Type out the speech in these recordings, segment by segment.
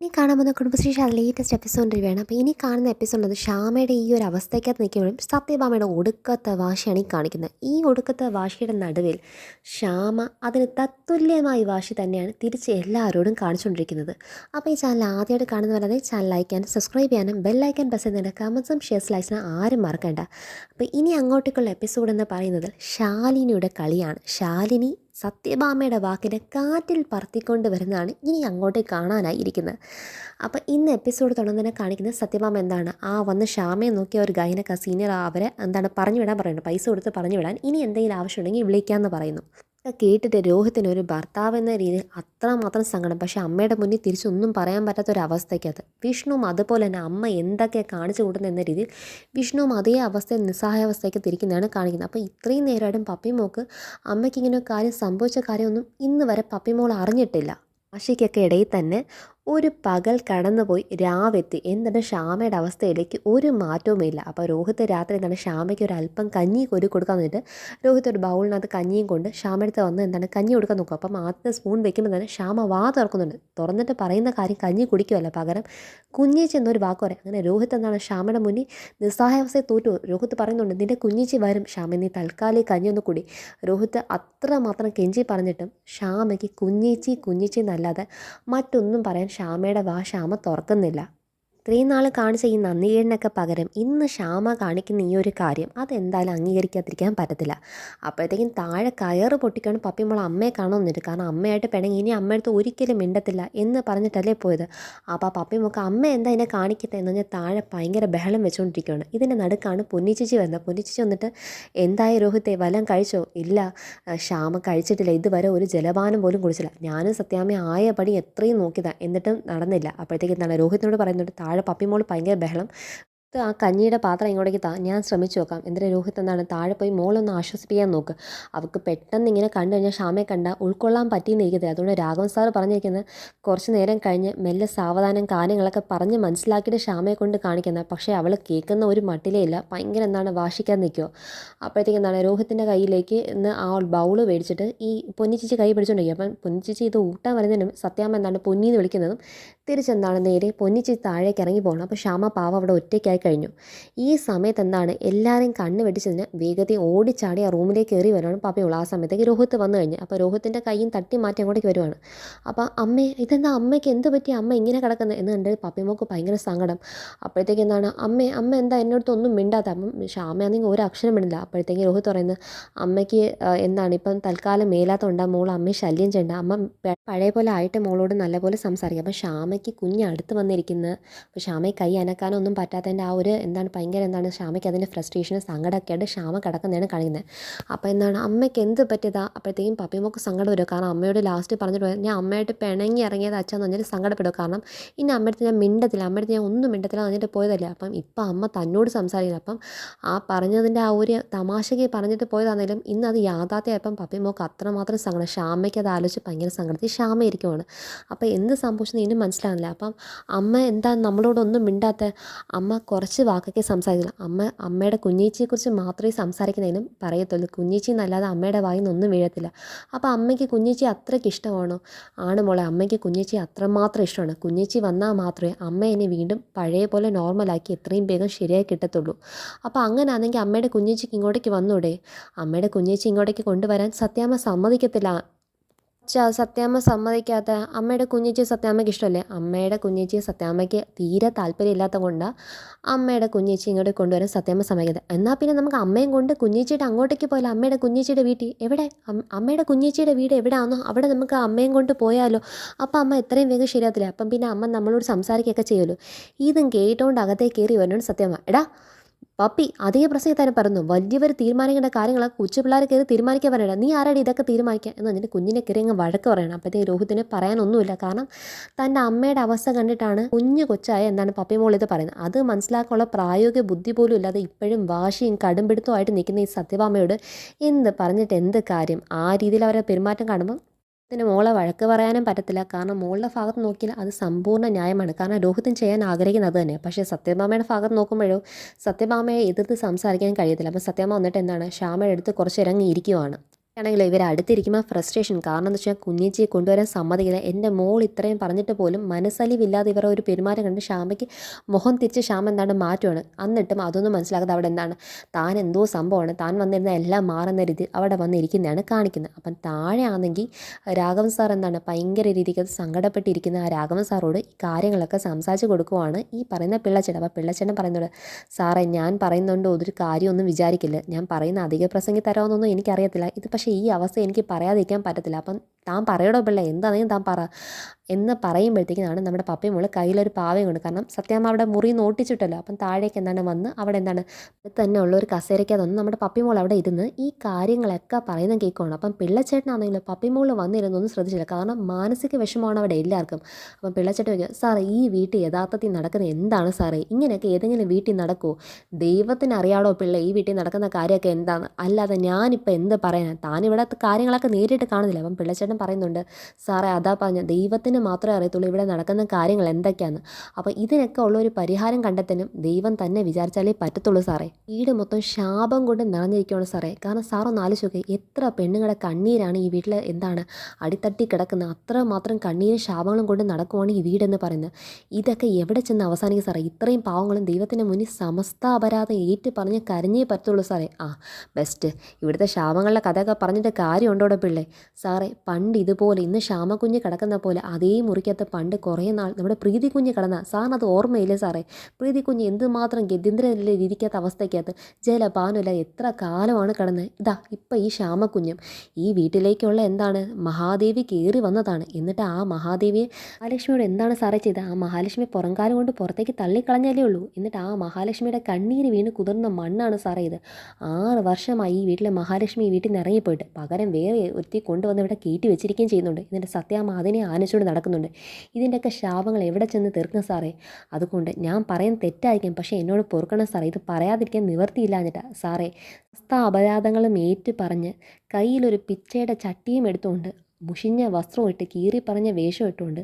ഇനി കാണാൻ പോകുന്ന കുടുംബശ്രീ ലേറ്റസ്റ്റ് എപ്പിസോഡ് റിവ്യൂയാണ്. അപ്പോൾ ഇനി കാണുന്ന എപ്പിസോഡ് അത് ശ്യാമയുടെ ഈ ഒരു അവസ്ഥയ്ക്കകത്ത് നിൽക്കുമ്പോഴും സത്യഭാമയുടെ ഒടുക്കത്തെ വാശിയാണ് ഈ കാണിക്കുന്നത്. ഈ ഒടുക്കത്തെ വാശിയുടെ നടുവിൽ ശ്യാമ അതിന് തത്തുല്യമായ വാശി തന്നെയാണ് തിരിച്ച് എല്ലാവരോടും കാണിച്ചുകൊണ്ടിരിക്കുന്നത്. അപ്പോൾ ഈ ചാനൽ ആദ്യമായിട്ട് കാണുന്നവരത് ചാനൽ ലൈക്ക് ചെയ്യാനും സബ്സ്ക്രൈബ് ചെയ്യാനും ബെല്ലൈക്കൻ പ്രസ് ചെയ്യുന്നതിൻ്റെ കമൻസും ഷെയർസ് ലൈക്സിനും ആരും മറക്കണ്ട. അപ്പോൾ ഇനി അങ്ങോട്ടേക്കുള്ള എപ്പിസോഡ് എന്ന് പറയുന്നത് ശാലിനിയുടെ കളിയാണ്. ശാലിനി സത്യഭാമയുടെ വാക്കിനെ കാറ്റിൽ പറത്തിക്കൊണ്ട് വരുന്നതാണ് ഇനി അങ്ങോട്ട് കാണാനായി ഇരിക്കുന്നത്. അപ്പോൾ ഇന്ന് എപ്പിസോഡ് തുടങ്ങുന്നതിനെ കാണിക്കുന്നത് സത്യഭാമ എന്താണ് വന്ന് ശ്യാമയെ നോക്കിയ ഒരു ഗൈനക്ക സീനിയർ അവരെ എന്താണ് പറഞ്ഞു വിടാൻ പറയുന്നത്, പൈസ കൊടുത്ത് പറഞ്ഞു വിടാൻ, ഇനി എന്തെങ്കിലും ആവശ്യമുണ്ടെങ്കിൽ വിളിക്കാമെന്ന് പറയുന്നു. കേട്ടിട്ട് രോഹിത്തിന് ഒരു ഭർത്താവ് എന്ന രീതിയിൽ അത്രമാത്രം സങ്കടം. പക്ഷേ അമ്മയുടെ മുന്നിൽ തിരിച്ചൊന്നും പറയാൻ പറ്റാത്തൊരവസ്ഥയ്ക്കകത്ത് വിഷ്ണുവും അതുപോലെ തന്നെ അമ്മ എന്തൊക്കെ കാണിച്ചു കൂട്ടുന്നത് എന്ന രീതിയിൽ വിഷ്ണുവും അതേ അവസ്ഥയിൽ നിസ്സഹായാവസ്ഥയ്ക്ക് തിരിക്കുന്നതാണ് കാണിക്കുന്നത്. അപ്പോൾ ഇത്രയും നേരമായിട്ടും പപ്പിമോൾക്ക് അമ്മയ്ക്ക് ഇങ്ങനെ കാര്യം സംഭവിച്ച കാര്യമൊന്നും ഇന്ന് വരെ പപ്പിമോൾ അറിഞ്ഞിട്ടില്ല. ആശയ്ക്കൊക്കെ ഇടയിൽ തന്നെ ഒരു പകൽ കടന്നുപോയി രാവെത്തി. എന്നിട്ട് ശ്യാമയുടെ അവസ്ഥയിലേക്ക് ഒരു മാറ്റവുമില്ല. അപ്പോൾ രോഹിത്ത് രാത്രി എന്താണ് ശ്യാമയ്ക്ക് ഒരു അല്പം കഞ്ഞി കോരി കൊടുക്കാൻ വേണ്ടിയിട്ട് രോഹിത്ത് ഒരു ബൗളിനകത്ത് കഞ്ഞിയും കൊണ്ട് ശ്യാമടുത്ത് വന്ന് എന്താണ് കഞ്ഞി കൊടുക്കാൻ നോക്കും. അപ്പം ആദ്യത്തെ സ്പൂൺ വെക്കുമ്പോൾ തന്നെ ശ്യാമ തുറക്കുന്നുണ്ട്. തുറന്നിട്ട് പറയുന്ന കാര്യം കഞ്ഞി കുടിക്കുമല്ല, പകരം കുഞ്ഞേച്ചി എന്നൊരു വാക്ക് പറയും. അങ്ങനെ രോഹിത്ത് എന്താണ് ശ്യാമയുടെ മുന്നിൽ നിസ്സഹായാവസ്ഥയെ തോറ്റു. രോഹിത്ത് പറയുന്നുണ്ട്, നിൻ്റെ കുഞ്ഞേച്ചി വരും ശ്യാമ, നീ തൽക്കാലം കഞ്ഞി ഒന്ന് കൂടി. രോഹിത്ത് അത്രമാത്രം കെഞ്ചി പറഞ്ഞിട്ടും ശ്യാമയ്ക്ക് കുഞ്ഞേച്ചി എന്നല്ലാതെ മറ്റൊന്നും പറയാൻ ശ്യാമയുടെ ശ്യാമ തുറക്കുന്നില്ല. ഇത്രയും നാൾ കാണിച്ച ഈ നന്ദികേടിനൊക്കെ പകരം ഇന്ന് ശ്യാമ കാണിക്കുന്ന ഈ ഒരു കാര്യം അതെന്തായാലും അംഗീകരിക്കാതിരിക്കാൻ പറ്റത്തില്ല. അപ്പോഴത്തേക്കും താഴെ കയറ് പൊട്ടിക്കാണ് പപ്പിമോൾ അമ്മയെ കാണുന്നിട്ട്. കാരണം അമ്മയായിട്ട് പിണങ്ങി ഇനി അമ്മയടുത്ത് ഒരിക്കലും മിണ്ടത്തില്ല എന്ന് പറഞ്ഞിട്ടല്ലേ പോയത്. അപ്പോൾ പപ്പിമോൾക്ക് അമ്മ എന്താ എന്നെ കാണിക്കട്ടെ എന്ന് പറഞ്ഞാൽ താഴെ ഭയങ്കര ബഹളം വെച്ചുകൊണ്ടിരിക്കുകയാണ്. ഇതിൻ്റെ നടുക്കാണ് പൊന്നിച്ചേച്ചി വരുന്നത്. പൊന്നിച്ചേച്ചി വന്നിട്ട് എന്തായി രോഹിത്തെ, വല്ലതും കഴിച്ചോ? ഇല്ല ശ്യാമ കഴിച്ചിട്ടില്ല, ഇതുവരെ ഒരു ജലപാനം പോലും കുടിച്ചില്ല. ഞാനും സത്യാമ്മ ആയ പടി എത്രയും നോക്കിയതാണ്, എന്നിട്ടും നടന്നില്ല. അപ്പോഴത്തേക്കും എന്താണ് രോഹിത്തിനോട് പറയുന്നുണ്ട്, താഴെ പപ്പിമോൾ ഭയങ്കര ബഹളം. ആ കഞ്ഞിയുടെ പാത്രം ഇങ്ങോട്ടേക്ക് ഞാൻ ശ്രമിച്ചു നോക്കാം. എന്നിട്ട് രോഹിത് എന്താണ് താഴെ പോയി മോളൊന്ന് ആശ്വസിപ്പിക്കാൻ നോക്ക്. അവൾക്ക് പെട്ടെന്ന് ഇങ്ങനെ കണ്ടു കഴിഞ്ഞാൽ ശ്യാമയെ കണ്ടാൽ ഉൾക്കൊള്ളാൻ പറ്റിയെന്നിരിക്കത്തില്ല. അതുകൊണ്ട് രാഘവൻ സാർ പറഞ്ഞിരിക്കുന്നത് കുറച്ച് നേരം കഴിഞ്ഞ് മെല്ലെ സാവധാനം കാര്യങ്ങളൊക്കെ പറഞ്ഞ് മനസ്സിലാക്കിയിട്ട് ശ്യാമയെ കൊണ്ട് കാണിക്കുന്നത്. പക്ഷേ അവൾ കേൾക്കുന്ന ഒരു മട്ടിലേ ഇല്ല. ഭയങ്കര എന്താണ് വാശിക്കാൻ നിൽക്കുമോ. അപ്പോഴത്തേക്ക് എന്താണ് രോഹിത്തിൻ്റെ കയ്യിലേക്ക് ഇന്ന് ആ ബൗള് മേടിച്ചിട്ട് ഈ പൊന്നിച്ചിച്ചി കൈ പിടിച്ചുകൊണ്ടിരിക്കും. അപ്പം പൊന്നിച്ചിച്ചി ഇത് ഊട്ടാൻ വരുന്നതിനും സത്യാമ്മ എന്താണ് പൊന്നിന്ന് വിളിക്കുന്നതും തിരിച്ചെന്താണ് നേരെ പൊന്നിച്ചി താഴേക്ക് ഇറങ്ങി പോകണം. അപ്പോൾ ശ്യാമ പാവ അവിടെ ഒറ്റയ്ക്കായി കഴിഞ്ഞു. ഈ സമയത്ത് എന്താണ് എല്ലാവരെയും കണ്ണ് വെട്ടിച്ചതിന് വേഗത്തിൽ ഓടിച്ചാടി ആ റൂമിലേക്ക് കയറി വരുവാണ് പപ്പിമോൾ. ആ സമയത്തേക്ക് രോഹിത്ത് വന്നു കഴിഞ്ഞ്. അപ്പോൾ രോഹിത്തിൻ്റെ കൈയും തട്ടി മാറ്റി അങ്ങോട്ടേക്ക് വരുവാണ്. അപ്പോൾ അമ്മേ, ഇതെന്താ അമ്മയ്ക്ക് എന്ത് പറ്റി, അമ്മ ഇങ്ങനെ കിടക്കുന്നത് എന്ന് കണ്ട് പപ്പിമോൾക്ക് ഭയങ്കര സങ്കടം. അപ്പോഴത്തേക്ക് എന്താണ് അമ്മ എന്താ എന്നോടത്ത് ഒന്നും മിണ്ടാത്ത. അപ്പം ശ്യാമയാണെങ്കിൽ ഒരു അക്ഷരം മിണ്ടില്ല. അപ്പോഴത്തേക്ക് രോഹിത്ത് പറയുന്നത്, അമ്മയ്ക്ക് എന്താണ് ഇപ്പം തൽക്കാലം മേലാത്തതുകൊണ്ട് മോൾ അമ്മയെ ശല്യം ചെയ്യണ്ട, അമ്മ പഴയ പോലെ ആയിട്ട് മോളോട് നല്ലപോലെ സംസാരിക്കുക. അപ്പം ശ്യാമയ്ക്ക് കുഞ്ഞ് അടുത്ത് വന്നിരിക്കുന്നത്. അപ്പോൾ ശ്യാമയെ കൈ അനക്കാനൊന്നും പറ്റാത്തതിൻ്റെ ആ ഒരു എന്താണ് ഭയങ്കര എന്താണ് ശ്യാമയ്ക്ക് അതിൻ്റെ ഫ്രസ്ട്രേഷനും സങ്കടമൊക്കെ ആയിട്ട് ശ്യാമ കിടക്കുന്നതാണ് കാണിക്കുന്നത്. അപ്പോൾ എന്താണ് അമ്മയ്ക്ക് എന്ത് പറ്റിയതാ. അപ്പോഴത്തേക്കും പപ്പിമോൾക്ക് സങ്കടം വരും. കാരണം അമ്മയോട് ലാസ്റ്റ് പറഞ്ഞിട്ട് പോയത്, ഞാൻ അമ്മയായിട്ട് പിണങ്ങി ഇറങ്ങിയത് അച്ഛന്ന് പറഞ്ഞാൽ സങ്കടപ്പെടും. കാരണം ഇനി അമ്മയടുത്ത് ഞാൻ മിണ്ടത്തില്ല, അമ്മയടുത്ത് ഞാൻ ഒന്നും മിണ്ടത്തില്ല എന്നിട്ട് പോയതല്ലേ. അപ്പം ഇപ്പം അമ്മ തന്നോട് സംസാരിക്കുന്നത്. അപ്പം ആ പറഞ്ഞതിൻ്റെ ആ ഒരു തമാശയ്ക്ക് പറഞ്ഞിട്ട് പോയതാണെങ്കിലും ഇന്ന് അത് യാഥാർത്ഥ്യമായപ്പം പപ്പിമോൾക്ക് അത്രമാത്രം സങ്കടം. ശ്യാമയ്ക്ക് അത് ആലോചിച്ച് ഭയങ്കര സങ്കടത്തിൽ ശ്യാമ ഇരിക്കുവാണ്. അപ്പോൾ എന്ത് സംഭവിച്ചെന്ന് ഇനിയും മനസ്സിലാകുന്നില്ല. അപ്പം അമ്മ എന്താ നമ്മളോടൊന്നും മിണ്ടാത്ത. അമ്മ കുറച്ച് വാക്കൊക്കെ സംസാരിക്കില്ല. അമ്മയുടെ കുഞ്ഞേച്ചിയെക്കുറിച്ച് മാത്രമേ സംസാരിക്കുന്നതിനും പറയത്തുള്ളൂ. കുഞ്ഞേച്ചി എന്നല്ലാതെ അമ്മയുടെ വായിൽ നിന്നൊന്നും വീഴത്തില്ല. അപ്പോൾ അമ്മയ്ക്ക് കുഞ്ഞേച്ചി അത്രയ്ക്ക് ഇഷ്ടമാണോ? ആണ് മോളെ, അമ്മയ്ക്ക് കുഞ്ഞേച്ചി അത്രമാത്രം ഇഷ്ടമാണ്. കുഞ്ഞേച്ചി വന്നാൽ മാത്രമേ അമ്മ എന്നെ വീണ്ടും പഴയ പോലെ നോർമലാക്കി എത്രയും വേഗം ശരിയായി കിട്ടത്തുള്ളൂ. അപ്പോൾ അങ്ങനെ ആണെങ്കിൽ അമ്മയുടെ കുഞ്ഞേച്ചിക്ക് ഇങ്ങോട്ടേക്ക് വന്നൂടെ. അമ്മയുടെ കുഞ്ഞേച്ചി ഇങ്ങോട്ടേക്ക് കൊണ്ടുവരാൻ സത്യാമ്മ സമ്മതിക്കത്തില്ല. സത്യാമ്മ സമ്മതിക്കാത്ത. അമ്മയുടെ കുഞ്ഞേച്ചിയെ സത്യാമ്മയ്ക്ക് ഇഷ്ടമല്ലേ. അമ്മയുടെ കുഞ്ഞേച്ചിയെ സത്യാമ്മയ്ക്ക് തീരെ താല്പര്യമില്ലാത്ത കൊണ്ടാണ് അമ്മയുടെ കുഞ്ഞേച്ചി ഇങ്ങോട്ട് കൊണ്ടുവരാൻ സത്യാമ്മ സമ്മതിക്കുന്നത്. എന്നാൽ പിന്നെ നമുക്ക് അമ്മയും കൊണ്ട് കുഞ്ഞേച്ചിയുടെ അങ്ങോട്ടേക്ക് പോയാലോ. അമ്മയുടെ കുഞ്ഞേച്ചിയുടെ വീട്ടിൽ എവിടെ, അമ്മയുടെ കുഞ്ഞേച്ചിയുടെ വീട് എവിടെയാണോ അവിടെ നമുക്ക് അമ്മയും കൊണ്ട് പോയാലോ. അപ്പോൾ അമ്മ എത്രയും വേഗം ശരിയാകത്തില്ല. അപ്പം പിന്നെ അമ്മ നമ്മളോട് സംസാരിക്കുകയൊക്കെ ചെയ്യുമല്ലോ. ഇതും കേട്ടുകൊണ്ട് അകത്തേക്ക് കയറി വരണം സത്യമ്മ. എടാ പപ്പി അതേ പ്രസംഗം തന്നെ പറഞ്ഞു, വലിയവർ തീരുമാനിക്കേണ്ട കാര്യങ്ങളൊക്കെ കൊച്ചു പിള്ളേർ കയറി തീരുമാനിക്കാൻ പറയണം. നീ ആരാടി ഇതൊക്കെ തീരുമാനിക്കുക എന്ന് പറഞ്ഞിട്ട് കുഞ്ഞിനെ കയറി അങ്ങ് വഴക്ക് പറയണം. അപ്പോഴത്തേക്ക് രോഹിതിനെ പറയാനൊന്നുമില്ല. കാരണം തൻ്റെ അമ്മയുടെ അവസ്ഥ കണ്ടിട്ടാണ് കുഞ്ഞു കൊച്ചായ എന്താണ് പപ്പിമോൾ ഇത് പറയുന്നത്. അത് മനസ്സിലാക്കാനുള്ള പ്രായോഗിക ബുദ്ധി പോലും ഇല്ലാതെ ഇപ്പോഴും വാശിയും കടുംപിടുത്തമായിട്ട് നിൽക്കുന്ന ഈ സത്യഭാമയോട് എന്ത് പറഞ്ഞിട്ട് എന്ത് കാര്യം. ആ രീതിയിൽ അവരെ പെരുമാറ്റം കാണുമ്പോൾ പിന്നെ മോളെ വഴക്ക് പറയാനും പറ്റത്തില്ല. കാരണം മോളുടെ ഭാഗത്ത് നോക്കിയാൽ അത് സമ്പൂർണ്ണ ന്യായമാണ്. കാരണം രോഹിതൻ ചെയ്യാൻ ആഗ്രഹിക്കുന്നത് അത് തന്നെ. പക്ഷേ സത്യഭാമയുടെ ഭാഗത്ത് നോക്കുമ്പോഴോ സത്യഭാമയെ എതിർത്ത് സംസാരിക്കാൻ കഴിയത്തില്ല. അപ്പം സത്യഭാമ വന്നിട്ട് എന്താണ് ശ്യാമയുടെ അടുത്ത് കുറച്ച് ഇറങ്ങി ഇരിക്കുവാണ്. ആണെങ്കിലോ ഇവർ അടുത്തിരിക്കുമ്പോൾ ഫ്രസ്ട്രേഷൻ കാരണം എന്താ വെച്ചാൽ കുഞ്ഞേച്ചിയെ കൊണ്ടുവരാൻ സമ്മതിക്കില്ല. എൻ്റെ മോൾ ഇത്രയും പറഞ്ഞിട്ട് പോലും മനസ്സലിവില്ലാതെ ഇവരുടെ ഒരു പെരുമാറ്റം കണ്ട് ശ്യാമയ്ക്ക് മുഖം തിരിച്ച് ശ്യാമ എന്താണ് മാറ്റുവാണ്. എന്നിട്ടും അതൊന്നും മനസ്സിലാക്കാതെ അവിടെ എന്താണ് താൻ എന്തോ സംഭവമാണ്, താൻ വന്നിരുന്ന എല്ലാം മാറുന്ന രീതി അവിടെ വന്നിരിക്കുന്നതാണ് കാണിക്കുന്നത്. അപ്പം താഴെ ആണെങ്കിൽ രാഘവൻ സാർ എന്താണ് ഭയങ്കര രീതിക്ക് അത് സങ്കടപ്പെട്ടിരിക്കുന്ന ആ രാഘവൻ സാറോട് ഈ കാര്യങ്ങളൊക്കെ സംസാരിച്ച് കൊടുക്കുവാണ് ഈ പറയുന്ന പിള്ളച്ചേട്ടൻ. അപ്പോൾ പിള്ളച്ചേട്ടൻ പറയുന്നത്, സാറേ ഞാൻ പറയുന്നുണ്ട് ഒരു കാര്യമൊന്നും വിചാരിക്കില്ല, ഞാൻ പറയുന്ന അധിക പ്രസംഗി തരാമെന്നൊന്നും എനിക്കറിയത്തില്ല, ഇത് പക്ഷേ ഈ അവസ്ഥ എനിക്ക് പറയാതിരിക്കാൻ പറ്റത്തില്ല. അപ്പം താൻ പറയടോ പിള്ളേ, എന്താണെങ്കിലും താൻ പറ എന്ന് പറയുമ്പോഴത്തേക്കാണ് നമ്മുടെ പപ്പയും മോള് കയ്യിലൊരു പാവയും കൊണ്ട്, കാരണം സത്യാമ്മ അവിടെ മുറി നോട്ടിച്ചിട്ടല്ലോ. അപ്പം താഴേക്ക് എന്താണ് വന്ന് അവിടെ എന്താണ് തന്നെ ഉള്ള ഒരു കസേരയ്ക്കകത്ത് വന്ന് നമ്മുടെ പപ്പിമോൾ അവിടെ ഇരുന്ന് ഈ കാര്യങ്ങളൊക്കെ പറയുന്ന കേൾക്കുവാണ്. അപ്പം പിള്ളച്ചേട്ടനാണെങ്കിലും പപ്പിമോൾ വന്നിരുന്നൊന്നും ശ്രദ്ധിച്ചില്ല, കാരണം മാനസിക വിഷമമാണ് അവിടെ എല്ലാവർക്കും. അപ്പം പിള്ളച്ചേട്ടൻ ചോദിക്കുക, സാറേ ഈ വീട്ടിൽ യഥാർത്ഥത്തിൽ നടക്കുന്നത് എന്താണ് സാറേ, ഇങ്ങനെയൊക്കെ ഏതെങ്കിലും വീട്ടിൽ നടക്കുമോ? ദൈവത്തിന് അറിയാടോ പിള്ളേ ഈ വീട്ടിൽ നടക്കുന്ന കാര്യമൊക്കെ എന്താണ്, അല്ലാതെ ഞാനിപ്പോൾ എന്ത് പറയാനാണ്, താനിവിടെ കാര്യങ്ങളൊക്കെ നേരിട്ട് കാണുന്നില്ല. അപ്പം പിള്ളച്ചേട്ടൻ പറയുന്നുണ്ട്, സാറേ അതാ പറഞ്ഞ ദൈവത്തിന് മാത്രമേ അറിയത്തുള്ളൂ ഇവിടെ നടക്കുന്ന കാര്യങ്ങൾ എന്തൊക്കെയാണ്. അപ്പോൾ ഇതിനൊക്കെ ഉള്ളൊരു പരിഹാരം കണ്ടെത്താനും ദൈവം തന്നെ വിചാരിച്ചാലേ പറ്റത്തുള്ളൂ സാറേ. വീട് മൊത്തം ശാപം കൊണ്ട് നിറഞ്ഞിരിക്കുകയാണ് സാറേ. കാരണം സാറൊന്ന് ആലോചിച്ച് നോക്കുക, എത്ര പെണ്ണുങ്ങളുടെ കണ്ണീരാണ് ഈ വീട്ടിൽ എന്താണ് അടിത്തട്ടി കിടക്കുന്നത്, അത്രമാത്രം കണ്ണീരും ശാപങ്ങളും കൊണ്ട് നടക്കുവാണ് ഈ വീടെന്ന് പറയുന്നത്. ഇതൊക്കെ എവിടെ ചെന്ന് അവസാനിക്കും സാറേ? ഇത്രയും പാവങ്ങളും ദൈവത്തിൻ്റെ മുന്നിൽ സമസ്ത അപരാധം ഏറ്റു പറഞ്ഞ് കരഞ്ഞേ പറ്റുള്ളൂ സാറേ. ബെസ്റ്റ്, ഇവിടുത്തെ ശാപങ്ങളുടെ കഥയൊക്കെ പറഞ്ഞിട്ട് കാര്യമുണ്ടോടെ പിള്ളേ? സാറേ പണ്ട് ഇതുപോലെ ഇന്ന് ശ്യാമക്കുഞ്ഞ് കിടക്കുന്ന പോലെ അതേ മുറിക്കകത്ത് പണ്ട് കുറേ നാൾ നമ്മുടെ പ്രീതി കുഞ്ഞ് കിടന്ന സാറിന് അത് ഓർമ്മയില്ലേ സാറേ? പ്രീതി കുഞ്ഞ് എന്തുമാത്രം ഗതിന്ദ്രല്ലേ ഇരിക്കാത്ത അവസ്ഥയ്ക്കകത്ത് ജലപാനുമില്ല എത്ര കാലമാണ് കിടന്നത്. ഇതാ ഇപ്പം ഈ ശ്യാമക്കുഞ്ഞും ഈ വീട്ടിലേക്കുള്ള എന്താണ് മഹാദേവി കയറി വന്നതാണ്. എന്നിട്ട് ആ മഹാദേവിയെ മഹാലക്ഷ്മിയോട് എന്താണ് സാറേ ചെയ്തത്? ആ മഹാലക്ഷ്മി പുറംകാലം കൊണ്ട് പുറത്തേക്ക് തള്ളിക്കളഞ്ഞല്ലേ ഉള്ളൂ. എന്നിട്ട് ആ മഹാലക്ഷ്മിയുടെ കണ്ണീര് വീണ് കുതിർന്ന മണ്ണാണ് സാറേ ഇത്. 6 വർഷമായി ഈ വീട്ടിലെ മഹാലക്ഷ്മി ഈ വീട്ടിൽ നിന്ന് ഇറങ്ങിപ്പോയിട്ട് പകരം വേറെ ഒരുത്തി കൊണ്ടുവന്ന് ഇവിടെ കയറ്റി വെച്ചിരിക്കുകയും ചെയ്യുന്നുണ്ട്. എന്നിട്ട് സത്യാമ്മ അതിനെ ആനച്ചോട് നടക്കുന്നുണ്ട്. ഇതിൻ്റെയൊക്കെ ശാപങ്ങൾ എവിടെ ചെന്ന് തീർക്കും സാറേ? അതുകൊണ്ട് ഞാൻ പറയുന്നത് തെറ്റായിരിക്കും, പക്ഷേ എന്നോട് പൊറുക്കണം സാറേ, ഇത് പറയാതിരിക്കാൻ നിവർത്തിയില്ലാഞ്ഞിട്ടാ സാറേ. അപരാധങ്ങളും ഏറ്റു പറഞ്ഞ് കയ്യിലൊരു പിച്ചയുടെ ചട്ടിയും എടുത്തുകൊണ്ട് മുഷിഞ്ഞ വസ്ത്രം ഇട്ട് കീറി പറഞ്ഞ വേഷം ഇട്ടുകൊണ്ട്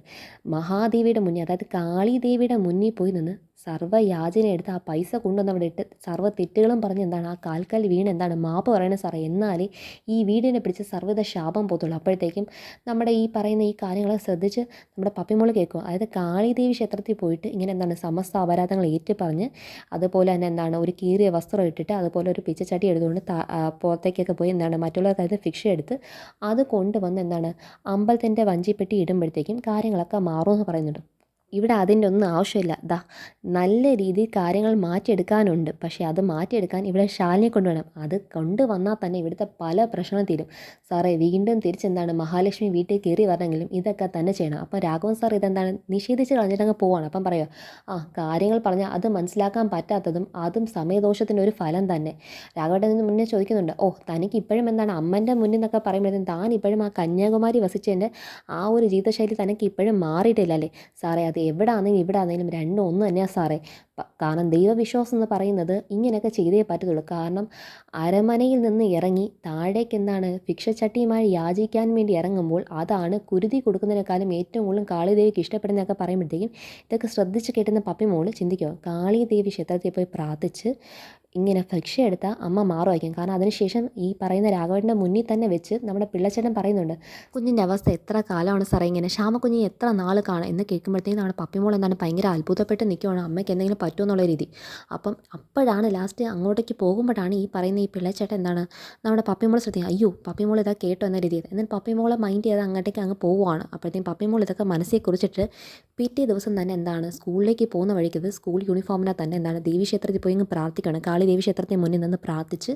മഹാദേവിയുടെ മുന്നിൽ, അതായത് കാളിദേവിയുടെ മുന്നിൽ പോയി നിന്ന് സർവ്വയാചന എടുത്ത് ആ പൈസ കൊണ്ടുവന്ന് അവിടെ ഇട്ട് സർവ്വ തെറ്റുകളും പറഞ്ഞ് എന്താണ് ആ കാൽക്കാൽ വീണ് എന്താണ് മാപ്പ് പറയണേ സാറേ. എന്നാലേ ഈ വീടിനെ പിടിച്ച് സർവ്വത ശാപം പോത്തുള്ളൂ. അപ്പോഴത്തേക്കും നമ്മുടെ ഈ പറയുന്ന ഈ കാര്യങ്ങളെ ശ്രദ്ധിച്ച് നമ്മുടെ പപ്പിമോള് കേൾക്കും. അതായത് കാളിദേവി ക്ഷേത്രത്തിൽ പോയിട്ട് ഇങ്ങനെ എന്താണ് സമസ്ത അപരാധങ്ങൾ ഏറ്റു പറഞ്ഞ് അതുപോലെ തന്നെ എന്താണ് ഒരു കീറിയ വസ്ത്രം ഇട്ടിട്ട് അതുപോലെ ഒരു പിച്ചച്ചട്ടി എടുത്തുകൊണ്ട് പുറത്തേക്കൊക്കെ പോയി എന്താണ് മറ്റുള്ളവർക്ക് അതായത് ഫിക്ഷ എടുത്ത് അത് കൊണ്ടുവന്ന് എന്താണ് അമ്പലത്തിൻ്റെ വഞ്ചിപ്പെട്ടി ഇടുമ്പോഴത്തേക്കും കാര്യങ്ങളൊക്കെ മാറുമെന്ന് പറയുന്നുണ്ട്. ഇവിടെ അതിൻ്റെ ഒന്നും ആവശ്യമില്ല. നല്ല രീതിയിൽ കാര്യങ്ങൾ മാറ്റിയെടുക്കാനുണ്ട്, പക്ഷേ അത് മാറ്റിയെടുക്കാൻ ഇവിടെ ശാലിനിയെ കൊണ്ടുവേണം. അത് കൊണ്ടുവന്നാൽ തന്നെ ഇവിടുത്തെ പല പ്രശ്നങ്ങളും തീരും സാറേ. വീണ്ടും തിരിച്ചെന്താണ് മഹാലക്ഷ്മി വീട്ടിൽ കയറി വരണമെങ്കിലും ഇതൊക്കെ തന്നെ ചെയ്യണം. അപ്പം രാഘവൻ സാർ ഇതെന്താണ് നിഷേധിച്ച് കളഞ്ഞിട്ടങ്ങ് പോവാണ്. അപ്പം പറയുക കാര്യങ്ങൾ പറഞ്ഞാൽ അത് മനസ്സിലാക്കാൻ പറ്റാത്തതും അതും സമയദോഷത്തിൻ്റെ ഒരു ഫലം തന്നെ. രാഘവേട്ടൻ നിന്ന് മുന്നേ ചോദിക്കുന്നുണ്ട്, തനിക്ക് ഇപ്പോഴും എന്താണ് അമ്മൻ്റെ മുന്നിൽ നിന്നൊക്കെ പറയുമ്പോഴത്തേക്കും താൻ ഇപ്പോഴും ആ കന്യാകുമാരി വസിച്ചതിൻ്റെ ആ ഒരു ജീവിതശൈലി തനിക്ക് ഇപ്പോഴും മാറിയിട്ടില്ലല്ലേ സാറേ? അത് എവിടെ ആണെങ്കിലും ഇവിടെ ആണെങ്കിലും രണ്ടും ഒന്ന് തന്നെയാണ് സാറേ. കാരണം ദൈവവിശ്വാസം എന്ന് പറയുന്നത് ഇങ്ങനെയൊക്കെ ചെയ്തേ പറ്റത്തുള്ളൂ. കാരണം അരമനയിൽ നിന്ന് ഇറങ്ങി താഴേക്ക് എന്താണ് ഭിക്ഷച്ചട്ടിയുമായി യാചിക്കാൻ വേണ്ടി ഇറങ്ങുമ്പോൾ അതാണ് കുരുതി കൊടുക്കുന്നതിനേക്കാളും ഏറ്റവും കൂടുതൽ കാളിദേവിക്ക് ഇഷ്ടപ്പെടുന്നതൊക്കെ പറയുമ്പോഴത്തേക്കും ഇതൊക്കെ ശ്രദ്ധിച്ച് കേട്ടുന്ന പപ്പിമോള് ചിന്തിക്കുക, കാളിദേവി ക്ഷേത്രത്തിൽ പോയി പ്രാർത്ഥിച്ച് ഇങ്ങനെ ഭിക്ഷ എടുത്താൽ അമ്മ മാറുമായിരിക്കും. കാരണം അതിനുശേഷം ഈ പറയുന്ന രാഘവേട്ടൻ്റെ മുന്നിൽ തന്നെ വെച്ച് നമ്മുടെ പിള്ളച്ചേട്ടൻ പറയുന്നുണ്ട്, കുഞ്ഞിൻ്റെ അവസ്ഥ എത്ര കാലമാണ് സാറേ ഇങ്ങനെ, ശ്യാമക്കുഞ്ഞിനെ എത്ര നാൾ കാണും എന്ന് കേൾക്കുമ്പോഴത്തേക്കും നമ്മുടെ പപ്പിമോൾ എന്താണ് ഭയങ്കര അത്ഭുതപ്പെട്ട് നിൽക്കുവാണ്, അമ്മയ്ക്ക് എന്തെങ്കിലും പറ്റുമോ എന്നുള്ള രീതി. അപ്പോഴാണ് ലാസ്റ്റ് അങ്ങോട്ടേക്ക് പോകുമ്പോഴാണ് ഈ പറയുന്ന ഈ പിള്ളച്ചേട്ടൻ എന്താണ് നമ്മുടെ പപ്പിമോൾ ശ്രദ്ധിക്കുക, അയ്യോ പപ്പിമോൾ ഇതാ കേട്ടോ എന്ന രീതിയിൽ. എന്നാൽ പപ്പിമോളെ മൈൻഡ് ചെയ്ത് അങ്ങോട്ടേക്ക് അങ്ങ് പോവുകയാണ്. അപ്പോഴത്തേക്കും പപ്പിമോൾ ഇതൊക്കെ മനസ്സിൽ കുറിച്ചിട്ട് പിറ്റേ ദിവസം തന്നെ എന്താണ് സ്കൂളിലേക്ക് പോകുന്ന വഴിക്കത് സ്കൂൾ യൂണിഫോമിനെ തന്നെ എന്താണ് ദേവീക്ഷേത്രത്തിൽ പോയി അങ്ങ് പ്രാർത്ഥിക്കുകയാണ്. ദേവി ക്ഷേത്രത്തിന് മുന്നിൽ നിന്ന് പ്രാർത്ഥിച്ച്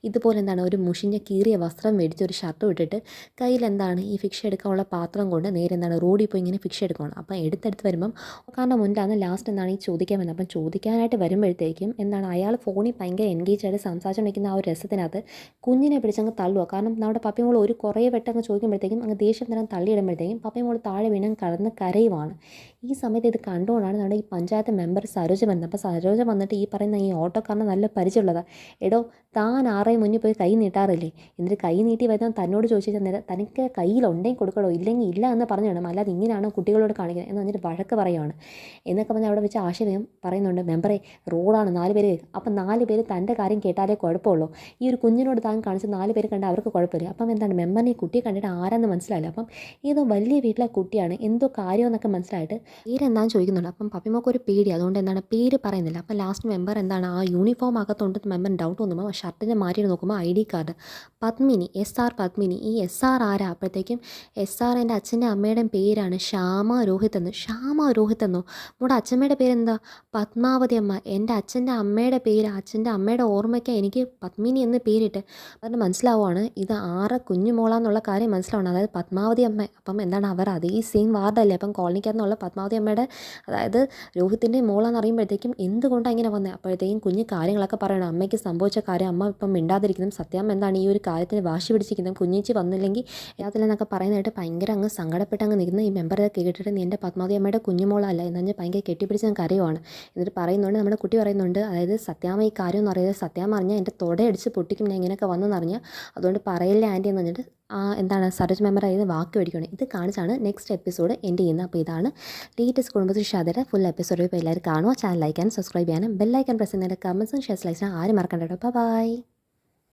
ഇതുപോലെ എന്താണ് ഒരു മുഷിഞ്ഞ കീറിയ വസ്ത്രം മേടിച്ച് ഒരു ഷർട്ടും ഇട്ടിട്ട് കയ്യിൽ എന്താണ് ഈ ഫിക്ഷ എടുക്കാനുള്ള പാത്രം കൊണ്ട് നേരെ എന്താണ് റോഡിൽ പോയി ഇങ്ങനെ ഫിക്ഷ എടുക്കുകയാണ്. അപ്പം എടുത്തെടുത്ത് വരുമ്പം കാരണം മുന്നിലാണ് ലാസ്റ്റ് എന്താണ് ഈ ചോദിക്കാൻ വരുന്നത്. അപ്പം ചോദിക്കാനായിട്ട് വരുമ്പോഴത്തേക്കും എന്താണ് അയാൾ ഫോണിൽ ഭയങ്കര എൻഗേജ് ആയിട്ട് സംസാരിച്ചുകൊണ്ടിരിക്കുന്ന ആ ഒരു രസത്തിനകത്ത് കുഞ്ഞിനെ പിടിച്ചങ്ങ് തള്ളുക. കാരണം നമ്മുടെ പപ്പിമോൾ ഒരു കുറേ വെട്ടങ്ങ് ചോദിക്കുമ്പോഴത്തേക്കും അങ്ങ് ദേഷ്യം തരം തള്ളിയിടുമ്പോഴത്തേക്കും പപ്പിമോൾ താഴെ വീണ്ടും കടന്ന് കരയുവാണ്. ഈ സമയത്ത് ഇത് കണ്ടുകൊണ്ടാണ് നമ്മുടെ ഈ പഞ്ചായത്ത് മെമ്പർ സരോജ വരുന്നത്. അപ്പോൾ സരോജ വന്നിട്ട് ഈ പറയുന്ന ഈ ഓട്ടോക്കാരനെ നല്ല പരിചയമുള്ളതാണ്. എടോ, താൻ ആരെയും മുന്നിൽ പോയി കൈ നീട്ടാറില്ലേ? എന്നിട്ട് കൈ നീട്ടി വരുന്ന തന്നോട് ചോദിച്ചാൽ നേരം തനിക്ക് കയ്യിലുണ്ടെങ്കിൽ കൊടുക്കണോ, ഇല്ലെങ്കിൽ ഇല്ല എന്ന് പറഞ്ഞു വേണം, അല്ലാതെ ഇങ്ങനെയാണോ കുട്ടികളോട് കാണിക്കുന്നത് എന്ന് പറഞ്ഞിട്ട് വഴക്ക് പറയുകയാണ്. എന്നൊക്കെ പറഞ്ഞാൽ അവിടെ വെച്ച് ആശയം പറയുന്നുണ്ട്, മെമ്പറെ റോഡാണ് 4 പേര്, അപ്പം 4 പേര് തൻ്റെ കാര്യം കേട്ടാലേ കുഴപ്പമുള്ളൂ. ഈ ഒരു കുഞ്ഞിനോട് താൻ കാണിച്ച് 4 പേര് കണ്ടാൽ അവർക്ക് കുഴപ്പമില്ല. അപ്പം എന്താണ് മെമ്പറിന് ഈ കുട്ടിയെ കണ്ടിട്ട് ആരാന്ന് മനസ്സിലായില്ല. അപ്പം ഏതോ വലിയ വീട്ടിലെ കുട്ടിയാണ്, എന്തോ കാര്യമെന്നൊക്കെ മനസ്സിലായിട്ട് പേരെന്താണെന്ന് ചോദിക്കുന്നുണ്ട്. അപ്പം പപ്പിമോക്ക് ഒരു പേടി, അതുകൊണ്ട് എന്താണ് പേര് പറയുന്നില്ല. അപ്പം ലാസ്റ്റ് മെമ്പർ എന്താണ് ആ യൂണിഫോം അകത്തോണ്ട് മെമ്പർ ഡൗട്ട് തോന്നുമ്പോൾ ഷർട്ടിൻ്റെ മാറ്റി നോക്കുമ്പോൾ ID card Padmini, SR Padmini. ഈ SR ആരാ? അപ്പോഴത്തേക്കും SR എൻ്റെ അച്ഛൻ്റെ അമ്മയുടെയും പേരാണ് ശ്യാമ രോഹിത് എന്ന്. ശ്യാമ രോഹിത് എന്നോ? നമ്മുടെ അച്ഛമ്മയുടെ പേരെന്താ? പത്മാവതി അമ്മ. എൻ്റെ അച്ഛൻ്റെ അമ്മയുടെ പേര്, അച്ഛൻ്റെ അമ്മയുടെ ഓർമ്മയ്ക്ക് എനിക്ക് പത്മിനി എന്ന് പേരിട്ട്. അതിന് മനസ്സിലാവുകയാണ് ഇത് ആറ് കുഞ്ഞുമോളാന്നുള്ള കാര്യം മനസ്സിലാവണം, അതായത് പത്മാവതി അമ്മ. അപ്പം എന്താണ് അവർ അതേ സെയിം വാർഡല്ലേ, അപ്പം കോളനിക്കകത്തുനിന്നുള്ള പത്മാവതി അമ്മയുടെ അതായത് രോഹിത്തിൻ്റെ മോളാന്ന് അറിയുമ്പോഴത്തേക്കും എന്തുകൊണ്ടാണ് ഇങ്ങനെ വന്നത്? അപ്പോഴത്തേക്കും കുഞ്ഞ് കാര്യങ്ങളൊക്കെ പറയണം, അമ്മയ്ക്ക് സംഭവിച്ച കാര്യം അമ്മ ഇപ്പം മിണ്ടാതിരിക്കുന്നതും, സത്യാമ്മ എന്താണ് ഈ ഒരു കാര്യത്തിന് വാശി പിടിച്ചിരിക്കുന്നതും, കുഞ്ഞേച്ചി വന്നില്ലെങ്കിൽ അതിലെന്നൊക്കെ പറയുന്നതായിട്ട് ഭയങ്കര അങ്ങ് സങ്കടപ്പെട്ട് അങ്ങ് നിൽക്കുന്ന ഈ മെമ്പർ കേട്ടിട്ട് നീ എൻ്റെ പത്മാവതി അമ്മയുടെ കുഞ്ഞുമോളല്ല എന്ന് പറഞ്ഞാൽ ഭയങ്കര കെട്ടിപ്പിടിച്ച് ഞാൻ കരയുവാണ്. എന്നിട്ട് പറയുന്നുണ്ട്, നമ്മുടെ കുട്ടി പറയുന്നുണ്ട്, അതായത് സത്യാമ്മ ഈ കാര്യം എന്ന് പറയുന്നത് സത്യാമ്മ അറിഞ്ഞാൽ എൻ്റെ തൊടയടിച്ച് പൊട്ടിക്കും, ഞാൻ ഇങ്ങനെയൊക്കെ വന്നെന്നറിഞ്ഞാൽ, അതുകൊണ്ട് പറയില്ല ആൻറ്റി എന്ന് പറഞ്ഞിട്ട് എന്താണ് സരോജ് മെമ്പർ ആയത് വാക്ക് മേടിക്കുകയാണ്. ഇത് കാണിച്ചാണ് നെക്സ്റ്റ് എപ്പിസോഡ് എൻഡ് ചെയ്യുന്നത്. അപ്പോൾ ഇതാണ് ലേറ്റസ്റ്റ് കുടുംബശ്രീ ഷാദയുടെ ഫുൾ എപ്പിസോഡ്. ഇപ്പോൾ എല്ലാവരും കാണുക, ചാനൽ ലൈക്ക് ആൻഡ് സബ്സ്ക്രൈബ് ചെയ്യാനും ബെല്ലൈക്കൻ പ്രസ് ചെയ്യുന്നതിൻ്റെ കമൻസും ഷെയർസ് ലൈക്സിനും ആരും മറക്കണ്ട കേട്ടോ. ബൈ.